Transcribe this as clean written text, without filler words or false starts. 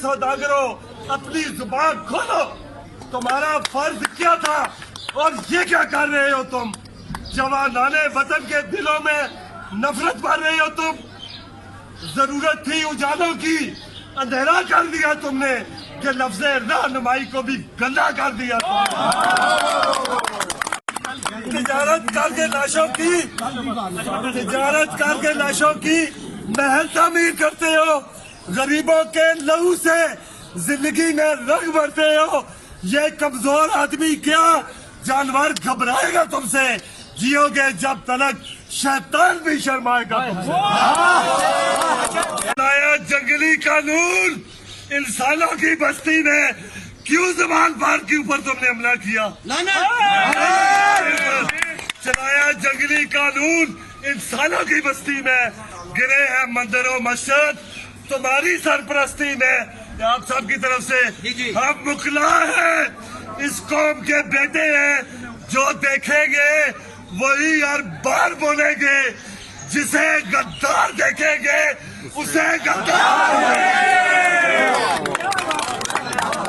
سوداگروں اپنی زبان کھولو، تمہارا فرض کیا تھا اور یہ کیا کر رہے ہو تم؟ جوانان وطن کے دلوں میں نفرت بھر رہے ہو تم۔ ضرورت تھی اجالوں کی، اندھیرا کر دیا تم نے، کہ لفظ رہنمائی کو بھی گندا کر دیا تم نے۔ تجارت کر کے لاشوں کی محل تعمیر کرتے ہو، غریبوں کے لہو سے زندگی میں رنگ بھرتے ہو۔ یہ کمزور آدمی کیا جانور گھبرائے گا تم سے، جیو گے جب تلک شیطان بھی شرمائے گا تم سے۔ نیا جنگلی قانون انسانوں کی بستی میں کیوں زبان بار کے اوپر تم نے حملہ کیا؟ چلایا جنگلی قانون انسانوں کی بستی میں، گرے ہیں مندر و مسجد تمہاری سرپرستی میں۔ آپ سب کی طرف سے ہم مکلا ہیں، اس قوم کے بیٹے ہیں، جو دیکھیں گے وہی ہر بار بولیں گے، جسے غدار دیکھیں گے اسے غدار